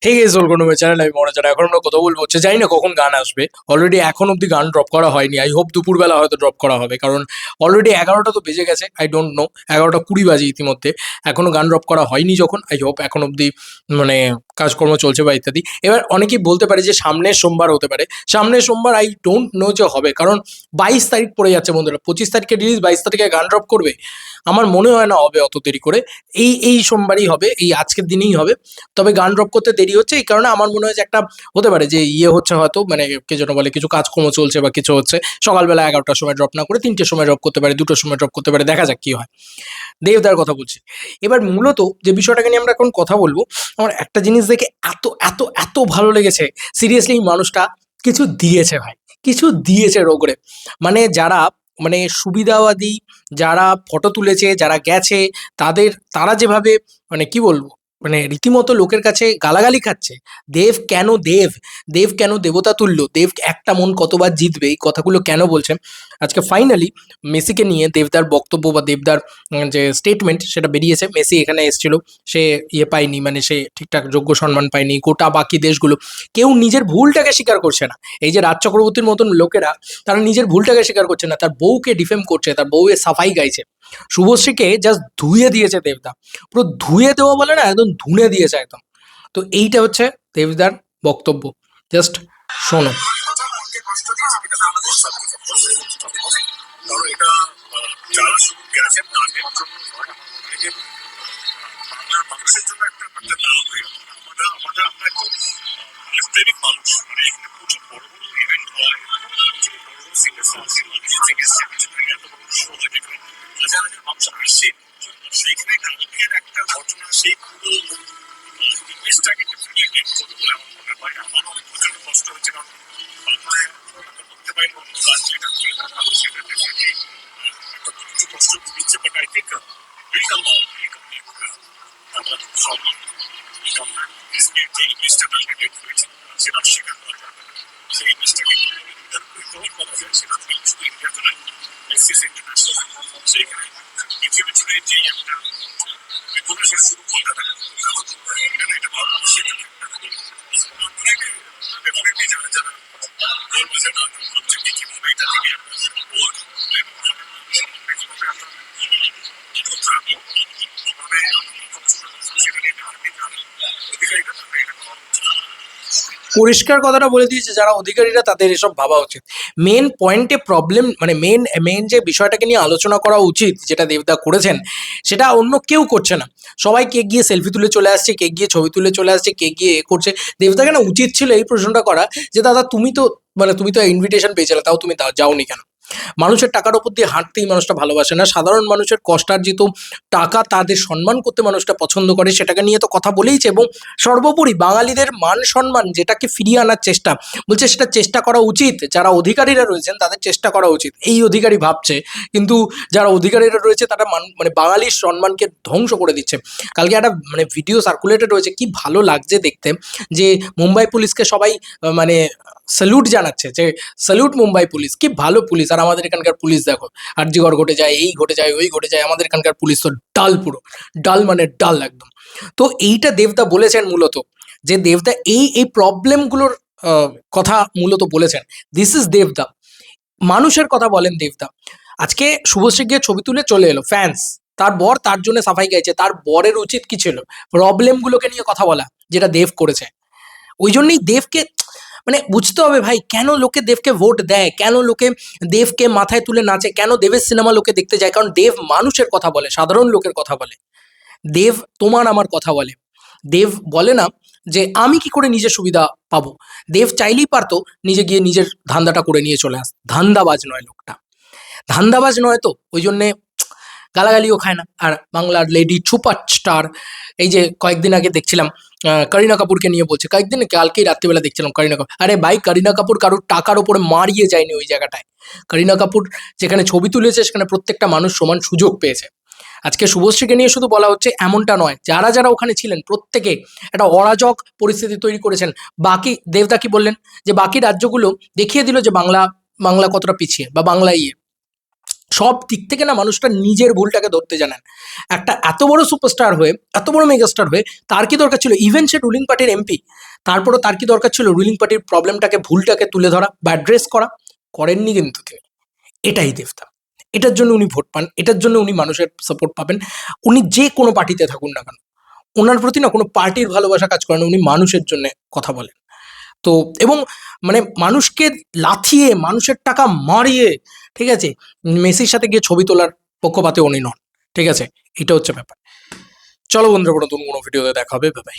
Hey guys welcome to my channel. আমি মনে জানা এখন আমরা কথা বলবো হচ্ছে জানি না কখন গান আসবে। অলরেডি এখন অব্দি গান ড্রপ করা হয়নি। আই হোপ দুপুরবেলা হয়তো ড্রপ করা হবে, কারণ অলরেডি 11টা তো বেজে গেছে। আই ডোন্ট নো, 11টা 20 বাজে ইতিমধ্যে। এখনো গান ড্রপ করা হয়নি যখন, আই হোপ এখন অব্দি মানে কাজকর্ম চলছে বা ইত্যাদি। এবার অনেকেই বলতে পারে যে সামনের সোমবার হতে পারে। সামনের সোমবার আই ডোন্ট নো যে হবে, কারণ 22 তারিখ পড়ে যাচ্ছে বন্ধুরা। 25 তারিখে রিলিজ, 22 তারিখে গান ড্রপ করবে। আমার মনে হয় না হবে অত দেরি করে। এই সোমবারই হবে, এই আজকের দিনেই হবে। তবে গান ড্রপ করতে দেরি হচ্ছে এই কারণে আমার মনে হয় যে একটা হতে পারে যে ইয়ে হচ্ছে হয়তো, মানে কে যেন বলে কিছু কাজকর্ম চলছে বা কিছু হচ্ছে। সকালবেলা 11টার সময় ড্রপ না করে 3টের সময় ড্রপ করতে পারে, 2টোর সময় ড্রপ করতে পারে, দেখা যাক কি হয়। দেবদার কথা বলছি। এবার মূলত যে বিষয়টাকে নিয়ে আমরা এখন কথা বলবো, আমার একটা জিনিস দেখে এত এত এত ভালো লেগেছে। সিরিয়াসলি এই মানুষটা কিছু দিয়েছে ভাই, কিছু দিয়েছে রোগরে। মানে যারা মানে সুবিধাবাদী, যারা ফটো তুলেছে, যারা গেছে, তারা যেভাবে মানে কি বলবো, মানে রীতিমতো লোকের কাছে গালাগালি খাচ্ছে। দেব কেন দেব, দেব কেন দেবতা তুল্য, দেব একটা মন কতবার জিতবে, এই কথাগুলো কেন বলছেন। আজকে ফাইনালি মেসিকে নিয়ে দেবদার বক্তব্য বা দেবদার যে স্টেটমেন্ট সেটা বেরিয়েছে। মেসি এখানে এসেছিল, সে ইয়ে পায়নি, মানে সে ঠিকঠাক যোগ্য সম্মান পায়নি। গোটা বাকি দেশগুলো কেউ নিজের ভুলটাকে স্বীকার করছে না। এই যে রাজ চক্রবর্তীর মতন লোকেরা, তারা নিজের ভুলটাকে স্বীকার করছে না, তার বউকে ডিফেম করছে, তার বউয়ের সাফাই গাইছে। শুভশ্রীকে জাস্ট ধুয়ে দিয়েছে দেবদা, পুরো ধুয়ে দেওয়া বলে না, একদম ধুনে দিয়েছে একদম। তো এইটা হচ্ছে দেবদার বক্তব্য, জাস্ট শোনো। কারণ এটা যারা সুযোগ আছেন তাদের জন্য নয়, আমার মনে হয় যে বাংলার মানুষের জন্য একটা একটা নাম হয়ে গেল। আমরা খুব প্রেমিক মানুষ, মানে এখানে প্রচুর বড় বড় ইভেন্ট হয়, প্রচুর বড় বড় সিঙ্গার্স আসে, মিউজিক এসছে, কিছু এত বড় শো হয় যেখানে হাজার হাজার মানুষ আসে। সেইখানে কালকের একটা ঘটনা, সেই পুরো ইমেজটাকে ডেভেলপ করতে বলে আমার মনে হয়। আমার অনেক প্রচুর কষ্ট হচ্ছে, কারণ বাংলায় করতে পারি অন্য কাজ যেটা করে থাকা সেটা ডেফিনেটলি একটা কিছু কষ্ট দিচ্ছে। But I think will come out, will come আমরা সব যে ইমেজটা টার্গেটেড হয়েছে সেটা স্বীকার করা যাবে না। সেই ইমেজটাকে রিকভার করা যায়, সেটা শুধু ইন্ডিয়াতে নয়, এসিস ইন্টারন্যাশনাল সেইখানে পৃথিবী জুড়ে যে একটা রেভলিউশন শুরু কলকাতা, এটা ভালো সেটা ডেফিনেটলি যারা যারা গর্বজা না ভাবছে কি কিভাবে এটা থেকে বোধ কিভাবে আমরা কিভাবে সেখানে অধিকারীটা থাকবে এটা করা উচিত। পরিষ্কার কথাটা বলে দিয়েছে, যারা অধিকারীরা তাদের এসব ভাবা উচিত। মেন পয়েন্টে প্রবলেম, মানে মেন যে বিষয়টাকে নিয়ে আলোচনা করা উচিত, যেটা দেবদা করেছেন, সেটা অন্য কেউ করছে না। সবাই কে গিয়ে সেলফি তুলে চলে আসছে, কে গিয়ে ছবি তুলে চলে আসছে, কে গিয়ে এ করছে। দেবদাকে না উচিত ছিল এই প্রশ্নটা করা, যে দাদা তুমি তো ইনভিটেশন পেয়েছিলে, তাও তুমি যাওনি কেন? মানুষের টাকার উপর দিয়ে হাঁটতেই মানুষটা ভালোবাসে না, সাধারণ মানুষের কষ্টার্জিত টাকা তাদের সম্মান করতে মানুষটা পছন্দ করে, সেটাকে নিয়ে তো কথা বলেইছে। এবং সর্বোপরি বাঙালিদের মান সম্মান যেটাকে ফিরিয়ে আনার চেষ্টা বলছে, সেটা চেষ্টা করা উচিত। যারা অধিকারীরা রয়েছেন তাদের চেষ্টা করা উচিত। এই অধিকারী ভাবছে, কিন্তু যারা অধিকারীরা রয়েছে তারা মানে বাঙালির সম্মানকে ধ্বংস করে দিচ্ছে। কালকে একটা মানে ভিডিও সার্কুলেটেড হয়েছে, কি ভালো লাগছে দেখতে, যে মুম্বাই পুলিশকে সবাই মানে স্যালুট জানাচ্ছে, যে স্যালুট মুম্বাই পুলিশ, কি ভালো পুলিশ। আর আমাদের এখানকার পুলিশ দেখো, আরজিকর ঘটে যায়, এই ঘটে যায়, ওই ঘটে যায়, আমাদের এখানকার পুলিশ তো ডাল, পুরো ডাল, মানে ডাল একদম। তো এইটা দেবদা বলেছেন মূলত, যে দেবদা এই প্রবলেমগুলোর কথা মূলত বলেছেন। দিস ইজ দেবদা, মানুষের কথা বলেন দেবদা। আজকে শুভশ্রী গিয়ে ছবি তুলে চলে এলো, ফ্যান্স, তার বর তার জন্য সাফাই গাইছে। তার বরের উচিত কি ছিল? প্রবলেমগুলোকে নিয়ে কথা বলা, যেটা দেব করেছে। ওই জন্যই দেবকে মানে বুঝতে হবে ভাই, কেন লোকে দেবকে ভোট দেয়, কেন লোকে দেবকে মাথায় তুলে নাচে, কেন দেবের সিনেমা লোকে দেখতে যায়। কারণ দেব মানুষের কথা বলে, সাধারণ লোকের কথা বলে। দেব তোমার আমার কথা বলে। দেব বলে না যে আমি কি করে নিজের সুবিধা পাবো। দেব চাইলেই পারতো নিজে গিয়ে নিজের ধান্দাটা করে নিয়ে চলে আস। ধান্দাবাজ নয় লোকটা, ধান্দাবাজ নয়, তো ওই জন্যে গালাগালিও খায় না। আর বাংলার লেডি সুপারস্টার, এই যে কয়েকদিন আগে দেখছিলাম করিনা কাপুরকে নিয়ে বলছে, কয়েকদিন কালকেই রাত্রিবেলা দেখছিলাম করিনা কাপুর, আরে ভাই করিনা কাপুর কারোর টাকার ওপরে মারিয়ে যায়নি ওই জায়গাটায়। করিনা কাপুর যেখানে ছবি তুলেছে সেখানে প্রত্যেকটা মানুষ সমান সুযোগ পেয়েছে। আজকে শুভশ্রীকে নিয়ে শুধু বলা হচ্ছে এমনটা নয়, যারা যারা ওখানে ছিলেন প্রত্যেকে একটা অরাজক পরিস্থিতি তৈরি করেছেন। বাকি দেবদা কি বললেন, যে বাকি রাজ্যগুলো দেখিয়ে দিল যে বাংলা কতটা পিছিয়ে বা বাংলা ইয়ে। সব দিক থেকে না মানুষটা নিজের ভুলটাকে ধরতে জানেন। একটা এত বড় সুপারস্টার হয়ে, এত বড় মেগাস্টার হয়ে তার কি দরকার ছিল, ইভেন সে রুলিং পার্টির এমপি, তারপরও তার কি দরকার ছিল রুলিং পার্টির প্রবলেমটাকে, ভুলটাকে তুলে ধরা বা অ্যাড্রেস করা? করেননি কিন্তু তিনি। এটাই দেবদা। এটার জন্য উনি ভোট পান, এটার জন্য উনি মানুষের সাপোর্ট পাবেন। উনি যে কোনো পার্টিতে থাকুন না কেন, ওনার প্রতি না কোনো পার্টির ভালোবাসা কাজ করে না, উনি মানুষের জন্য কথা বলেন। তো এবং মানে মানুষকে লাথিয়ে, মানুষের টাকা মারিয়ে, ঠিক আছে, মেসির সাথে গিয়ে ছবি তোলার পক্ষপাতে উনি নন, ঠিক আছে? এটা হচ্ছে ব্যাপার। চলো বন্ধুরা, নতুন কোনো ভিডিওতে দেখা হবে, বাই বাই।